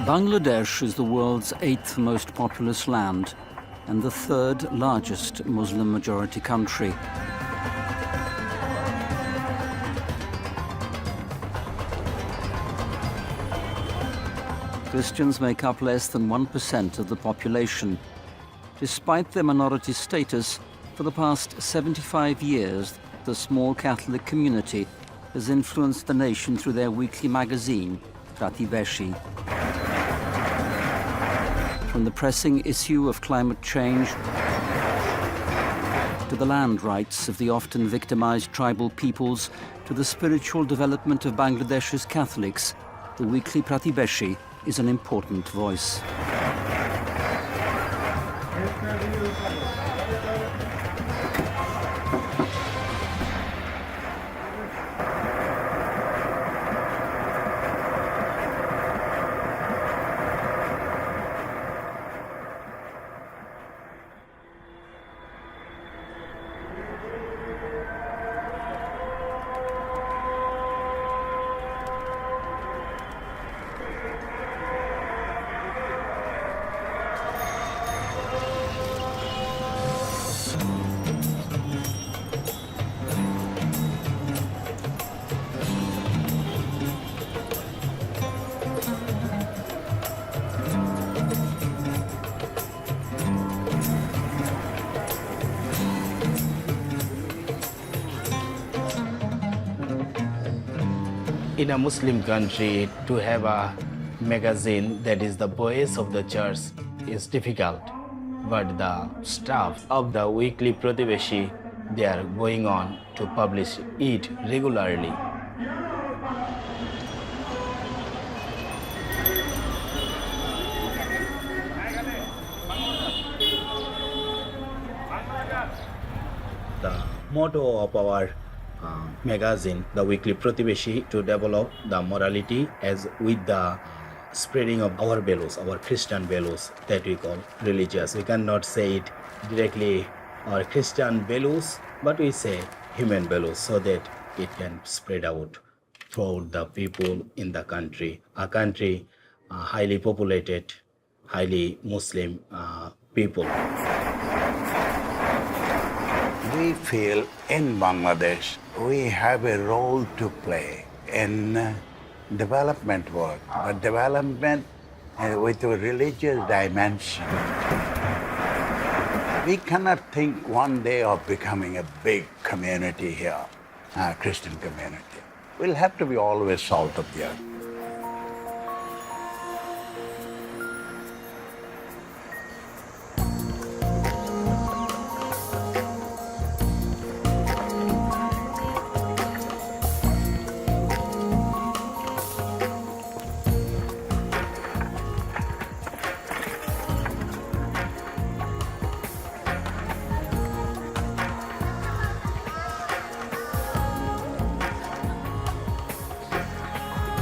Bangladesh is the world's 8th most populous land and the 3rd largest Muslim-majority country. Christians make up less than 1% of the population. Despite their minority status, for the past 75 years, the small Catholic community has influenced the nation through their weekly magazine, Pratibeshi. From the pressing issue of climate change to the land rights of the often victimized tribal peoples to the spiritual development of Bangladesh's Catholics, the weekly Pratibeshi is an important voice. In a Muslim country, to have a magazine that is the voice of the church is difficult. But the staff of the weekly Pratibeshi, they are going on to publish it regularly. The motto of our magazine, the weekly Pratibeshi, to develop the morality as with the spreading of our values, our Christian values that we call religious. We cannot say it directly our Christian values, but we say human values so that it can spread out throughout the people in the country. A country highly populated, highly Muslim people. We feel in Bangladesh we have a role to play in development work, but development with a religious dimension. We cannot think one day of becoming a big community here, a Christian community. We'll have to be always salt of the earth.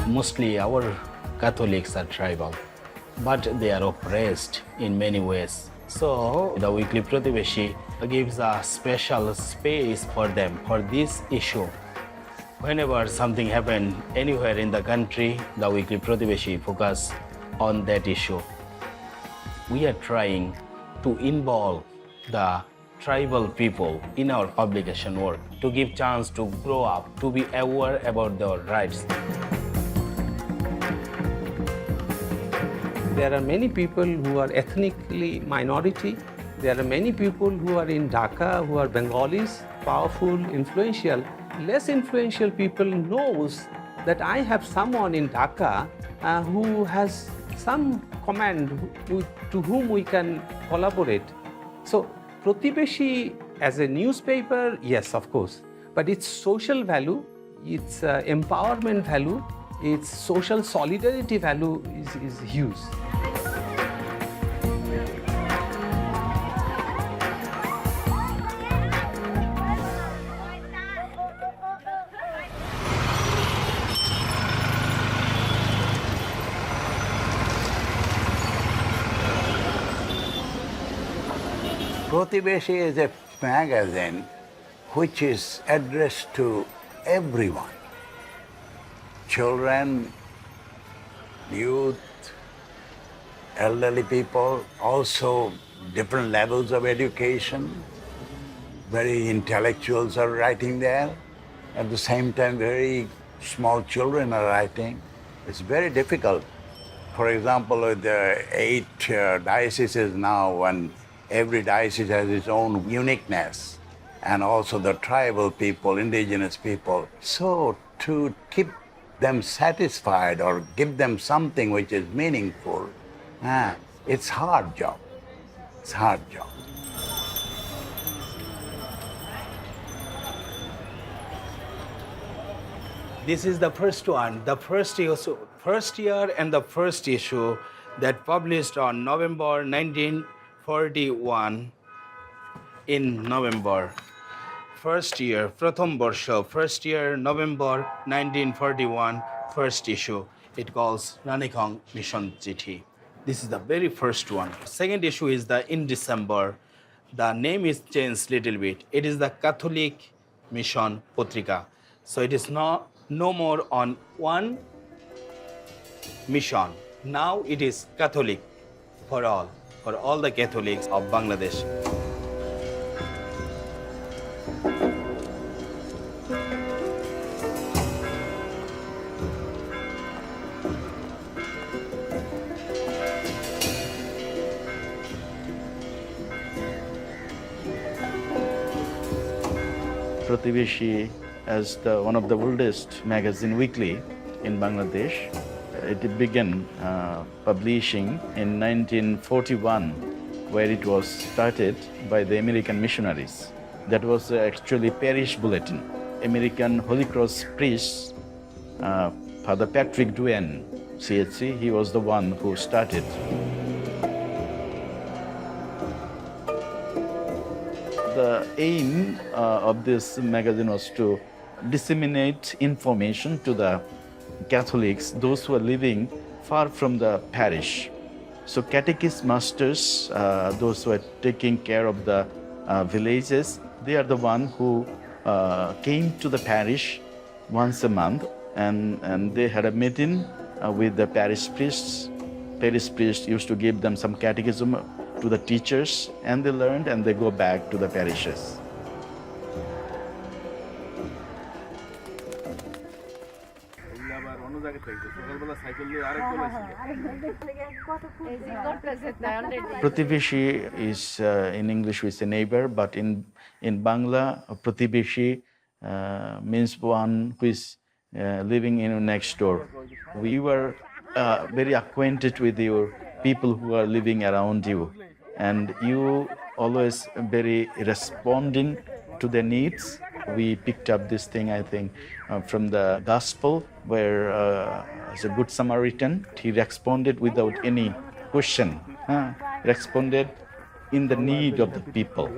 Mostly our Catholics are tribal, but they are oppressed in many ways. So the weekly Pratibeshi gives a special space for them for this issue. Whenever something happens anywhere in the country, the weekly Pratibeshi focus on that issue. We are trying to involve the tribal people in our publication work to give chance to grow up, to be aware about their rights. There are many people who are ethnically minority. There are many people who are in Dhaka, who are Bengalis, powerful, influential. Less influential people knows that I have someone in Dhaka who has some command to whom we can collaborate. So Pratibeshi as a newspaper, yes, of course, but its social value, its empowerment value, its social solidarity value is huge. Pratibeshi is a magazine which is addressed to everyone. Children, youth, elderly people, also different levels of education. Very intellectuals are writing there. At the same time, very small children are writing. It's very difficult. For example, with the 8 dioceses now, and every diocese has its own uniqueness, and also the tribal people, indigenous people. So to keep them satisfied or give them something which is meaningful, it's hard job. It's hard job. This is the first one, the first year and the first issue that published on November 1941 in November. First year, Pratham Barsha, first year, November 1941, first issue. It calls Ranikong Mission Chithi. This is the very first one. Second issue is in December. The name is changed little bit. It is the Catholic Mission Potrika. So it is no more on one mission. Now it is Catholic for all the Catholics of Bangladesh. Pratibeshi, as one of the oldest magazine weekly in Bangladesh, it began publishing in 1941, where it was started by the American missionaries. That was actually parish bulletin. American Holy Cross priest, Father Patrick Duane, CHC, he was the one who started. The aim of this magazine was to disseminate information to the Catholics, those who are living far from the parish. So catechist masters, those who are taking care of the villages, they are the ones who came to the parish once a month, and they had a meeting with the parish priests. Parish priests used to give them some catechism to the teachers, and they learned, and they go back to the parishes. Pratibeshi is, in English, we say neighbor, but in Bangla, Pratibeshi means one who is living in next door. We were very acquainted with your people who are living around you, and you always very responding to their needs. We picked up this thing, I think, from the gospel, where as a good Samaritan, he responded without any question, responded in the need of the people.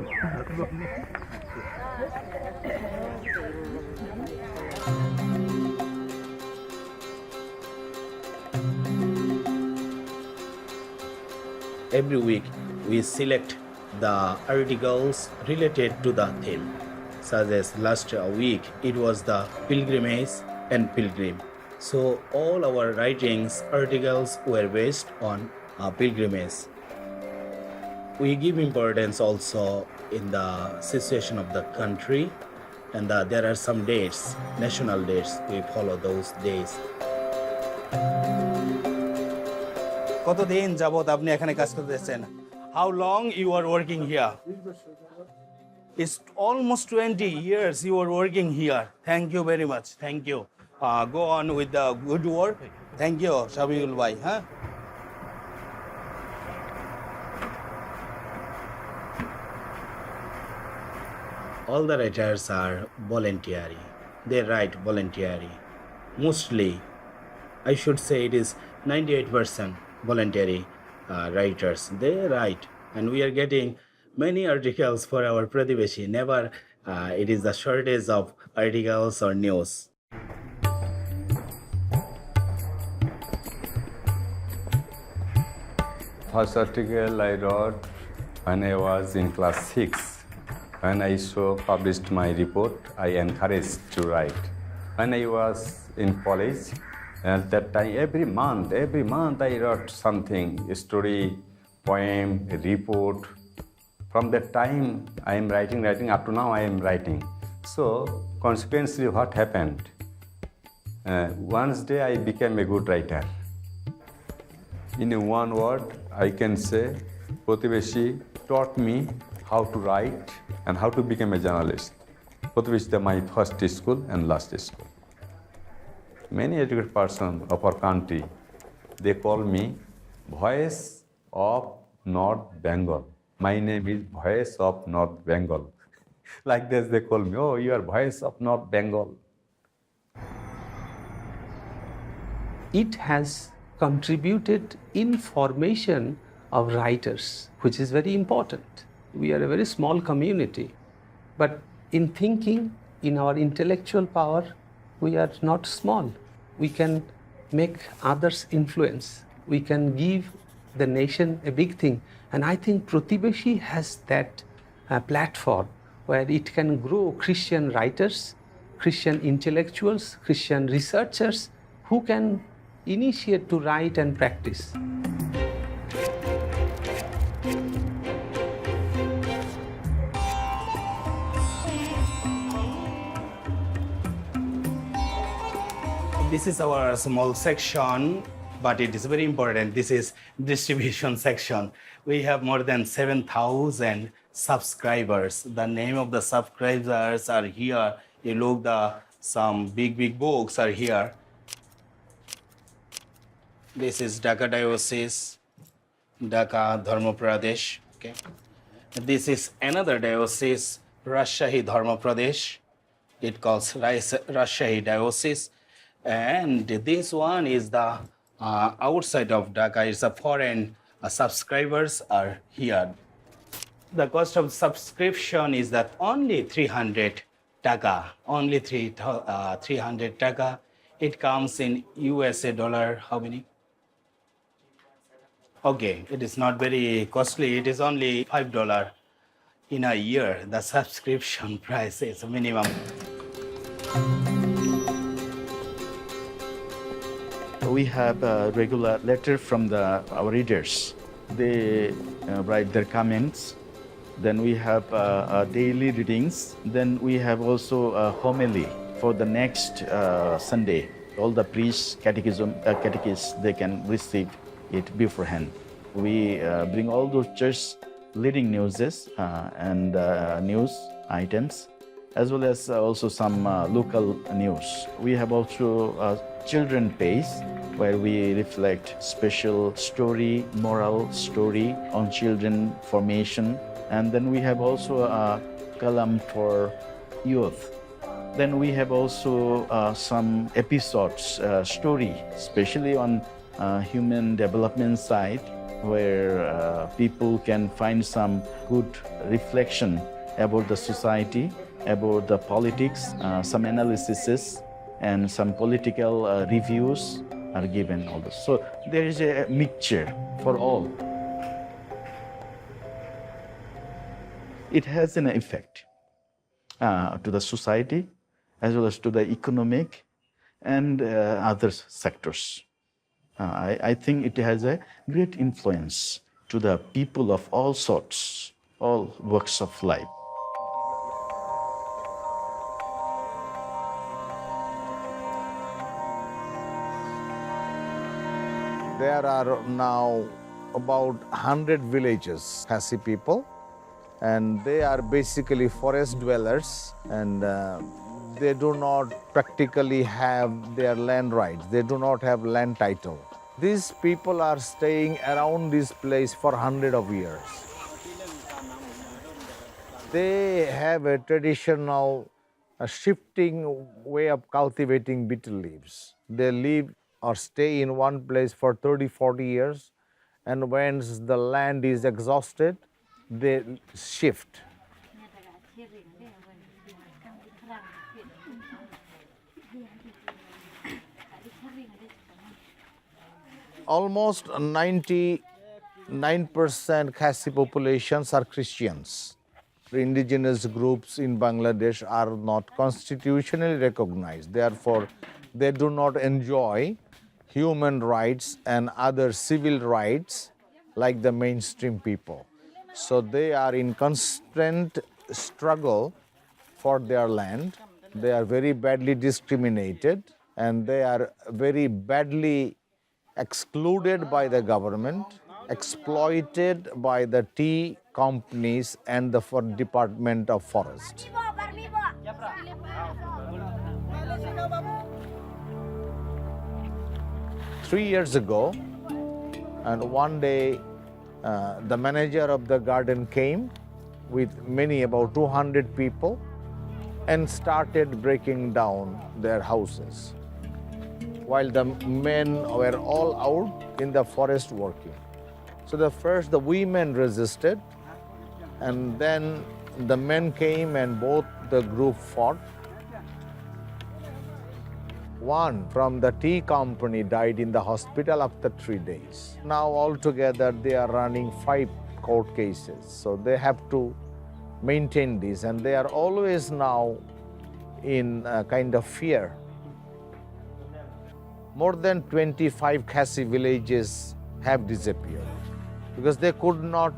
Every week, we select the articles related to the theme, such as last week, it was the pilgrimage and pilgrim. So all our writings, articles were based on pilgrimage. We give importance also in the situation of the country, and there are some dates, national dates, we follow those days. কতদিন যাবত আপনি এখানে কাজ করতেছেন? How long you are working here? It's almost 20 years you are working here. Thank you very much. Thank you. Go on with the good work. Thank you, Shabiul Bhai. All the writers are voluntary. They write voluntary. Mostly, I should say it is 98% voluntary writers. They write, and we are getting many articles for our Pratibeshi. Never it is the shortage of articles or news. First article I wrote when I was in class 6. When I published my report, I encouraged to write. When I was in college, At that time, every month I wrote something, a story, poem, a report. From that time, I am writing, up to now I am writing. So, consequently, what happened? One day I became a good writer. In one word, I can say, Pratibeshi taught me how to write and how to become a journalist. Pratibeshi is my first school and last school. Many educated persons of our country, they call me Voice of North Bengal. My name is Voice of North Bengal. Like this, they call me, oh, you are Voice of North Bengal. It has contributed in formation of writers, which is very important. We are a very small community, but in thinking, in our intellectual power, we are not small. We can make others influence. We can give the nation a big thing. And I think Pratibeshi has that platform where it can grow Christian writers, Christian intellectuals, Christian researchers who can initiate to write and practice. This is our small section, but it is very important. This is distribution section. We have more than 7,000 subscribers. The name of the subscribers are here. You look, some big books are here. This is Dhaka Diocese, Dhaka Dharma Pradesh. Okay. This is another diocese, Rajshahi Dharma Pradesh. It calls Rajshahi Diocese. And this one is the outside of Dhaka. It's a foreign subscribers are here. The cost of subscription is that only 300 taka, only 300 taka. It comes in USA dollar, how many? Okay, it is not very costly. It is only $5 in a year. The subscription price is minimum. We have a regular letter from our readers. They write their comments. Then we have daily readings. Then we have also a homily for the next Sunday. All the priests, catechists, they can receive it beforehand. We bring all those church leading news and news items, as well as also some local news. We have also a children page where we reflect special story, moral story on children formation. And then we have also a column for youth. Then we have also some episodes, story, especially on human development side, where people can find some good reflection about the society, about the politics, some analyses, and some political reviews are given. All this. So there is a mixture for all. It has an effect to the society as well as to the economic and other sectors. I think it has a great influence to the people of all sorts, all walks of life. There are now about 100 villages, Khasi people, and they are basically forest dwellers, and they do not practically have their land rights. They do not have land title. These people are staying around this place for hundreds of years. They have a traditional shifting way of cultivating betel leaves. They live or stay in one place for 30, 40 years, and once the land is exhausted, they shift. Almost 99% Khasi populations are Christians. The indigenous groups in Bangladesh are not constitutionally recognized. Therefore, they do not enjoy human rights and other civil rights like the mainstream people. So they are in constant struggle for their land. They are very badly discriminated and they are very badly excluded by the government, exploited by the tea companies and the Department of Forest. 3 years ago, and one day the manager of the garden came with about 200 people and started breaking down their houses while the men were all out in the forest working. So the women resisted, and then the men came and both the group fought. One from the tea company died in the hospital after 3 days. Now altogether they are running 5 court cases. So they have to maintain this, and they are always now in a kind of fear. More than 25 Khasi villages have disappeared because they could not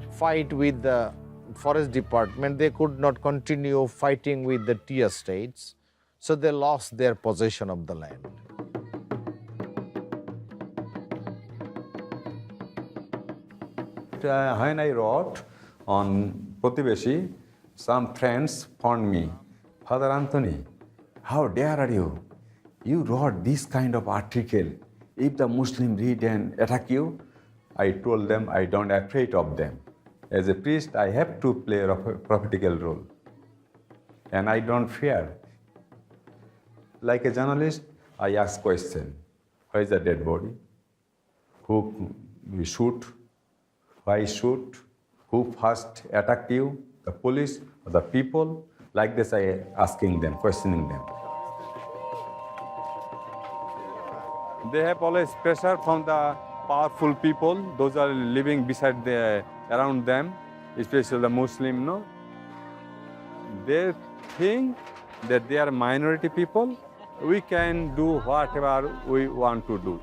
fight with the forest department. They could not continue fighting with the tea estates. So they lost their possession of the land. When I wrote on Pratibeshi, some friends found me, Father Anthony, how dare are you? You wrote this kind of article. If the Muslim read and attack you, I told them I don't afraid of them. As a priest, I have to play a prophetical role. And I don't fear. Like a journalist, I ask question. Where is the dead body? Who we shoot? Why shoot? Who first attacked you? The police or the people? Like this, I asking them, questioning them. They have always pressure from the powerful people. Those are living beside around them, especially the Muslim. No, they think that they are minority people. We can do whatever we want to do.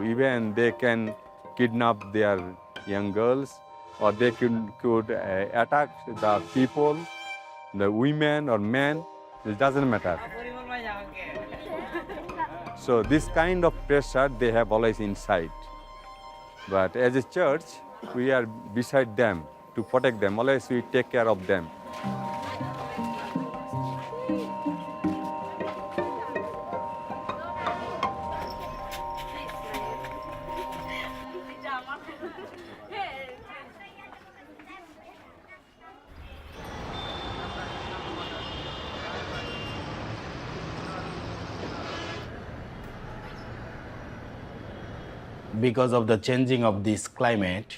Even they can kidnap their young girls, or they could attack the people, the women or men. It doesn't matter. So this kind of pressure they have always inside. But as a church, we are beside them to protect them. Always we take care of them. Because of the changing of this climate,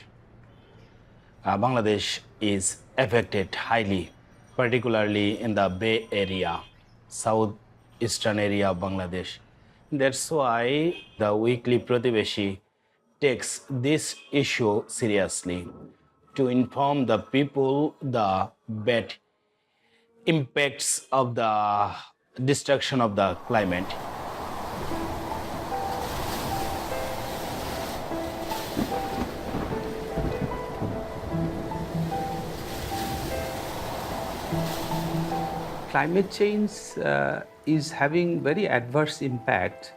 Bangladesh is affected highly, particularly in the Bay Area, southeastern area of Bangladesh. That's why the weekly Pratibeshi takes this issue seriously to inform the people the bad impacts of the destruction of the climate. Climate change is having very adverse impact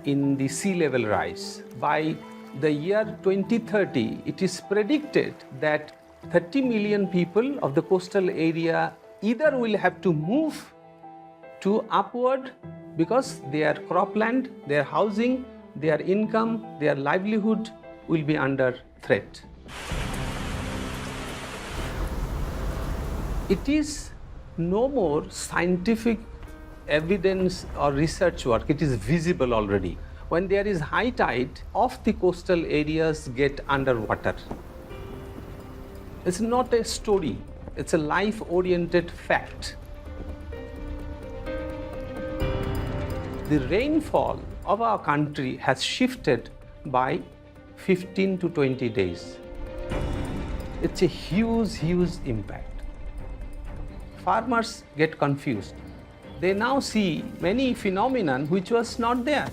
in the sea level rise. By the year 2030, it is predicted that 30 million people of the coastal area either will have to move to upward because their cropland, their housing, their income, their livelihood will be under threat. It is no more scientific evidence or research work, it is visible already. When there is high tide, of the coastal areas get underwater. It's not a story, it's a life-oriented fact. The rainfall of our country has shifted by 15 to 20 days. It's a huge impact. Farmers get confused. They now see many phenomena which was not there.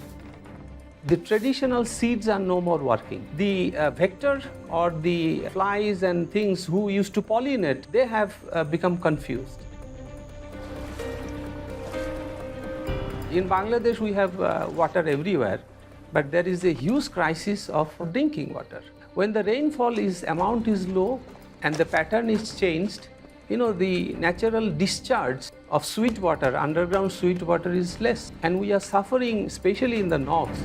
The traditional seeds are no more working. The vector or the flies and things who used to pollinate, they have become confused. In Bangladesh, we have water everywhere, but there is a huge crisis of drinking water. When the rainfall amount is low and the pattern is changed, the natural discharge of sweet water, underground sweet water is less. And we are suffering, especially in the north.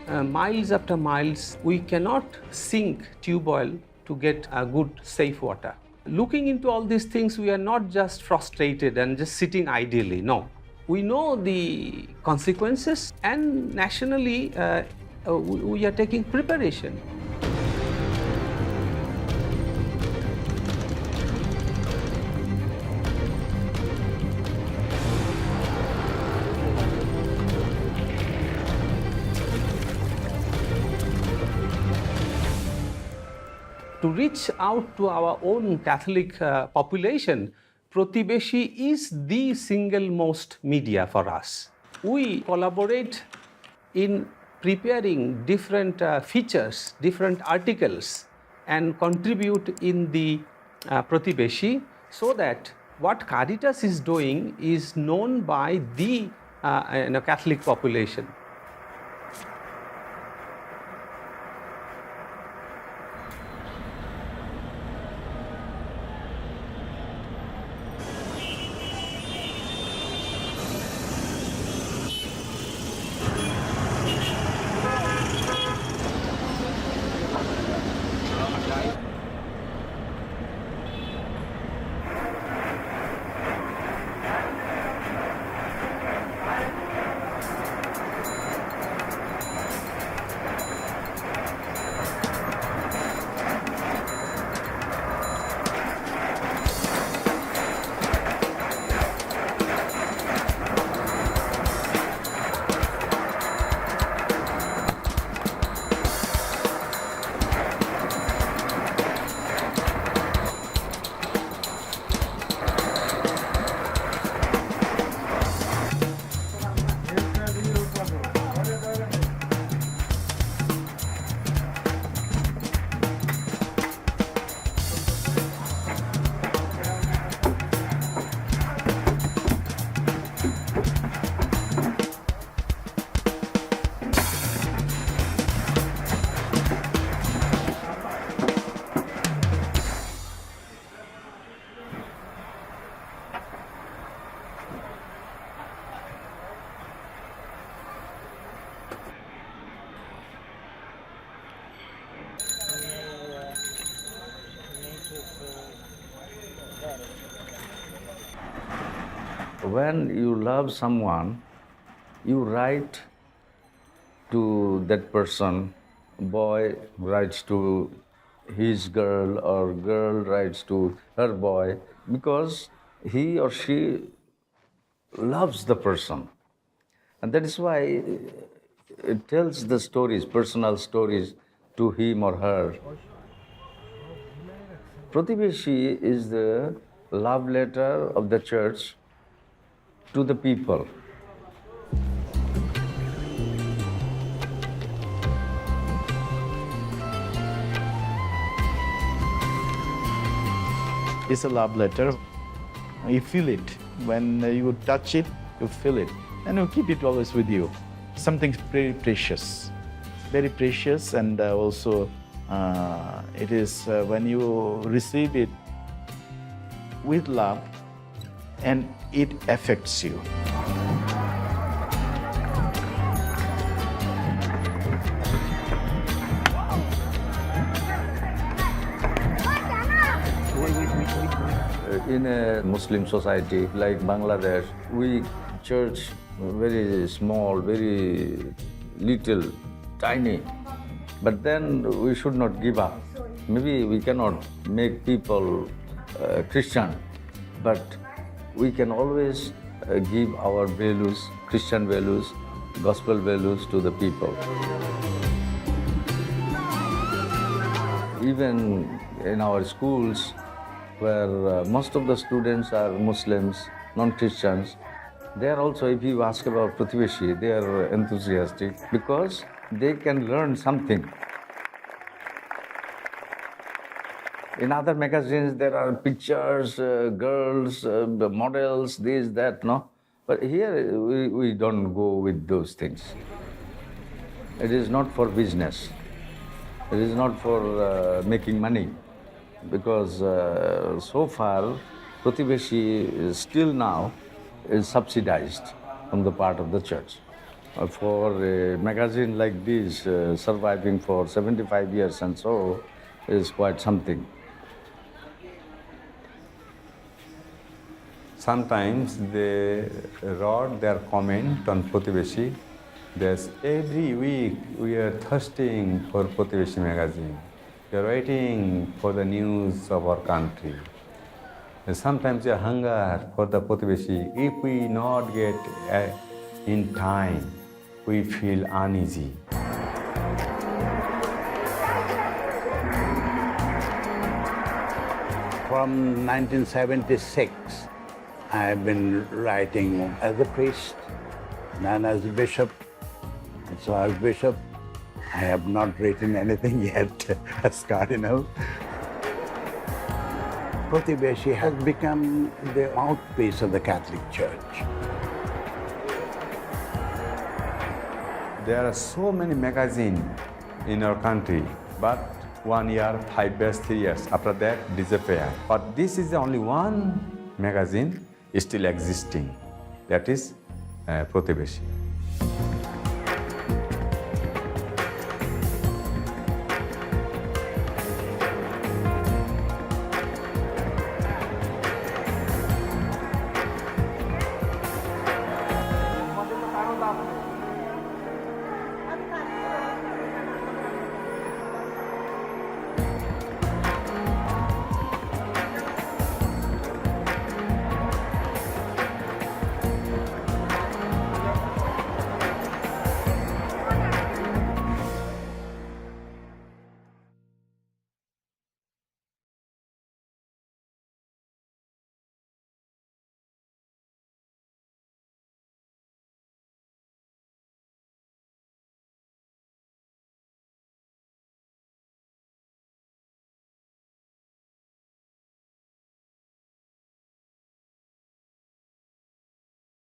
Miles after miles, we cannot sink tube oil to get a good, safe water. Looking into all these things, we are not just frustrated and just sitting idly, no. We know the consequences, and nationally, we are taking preparation. To reach out to our own Catholic population, Pratibeshi is the single most media for us. We collaborate in preparing different features, different articles, and contribute in the Pratibeshi so that what Caritas is doing is known by the Catholic population. When you love someone, you write to that person. Boy writes to his girl, or girl writes to her boy, because he or she loves the person. And that is why it tells the stories, personal stories, to him or her. Pratibeshi is the love letter of the church to the people. It's a love letter. You feel it. When you touch it, you feel it. And you keep it always with you. Something very precious. Very precious, and also it is when you receive it with love, and it affects you. In a Muslim society like Bangladesh, we church very small, very little, tiny. But then we should not give up. Maybe we cannot make people Christian, but we can always give our values, Christian values, gospel values to the people. Even in our schools, where most of the students are Muslims, non-Christians, They are also, if you ask about Pratibeshi, they are enthusiastic because they can learn something. In other magazines, there are pictures, girls, models, this, that, no? But here, we don't go with those things. It is not for business. It is not for making money. Because so far, Pratibeshi is still now is subsidized from the part of the church. For a magazine like this, surviving for 75 years and so, is quite something. Sometimes they wrote their comment on Pratibeshi. There's every week we are thirsting for Pratibeshi magazine. We are waiting for the news of our country. And sometimes a hunger for the Pratibeshi. If we not get in time, we feel uneasy. From 1976, I've been writing as a priest, then as a bishop. So as bishop, I have not written anything yet as cardinal. Pratibeshi has become the mouthpiece of the Catholic Church. There are so many magazines in our country, but 1 year, 5 years, 3 years, after that disappear. But this is the only one magazine still existing, that is Pratibeshi.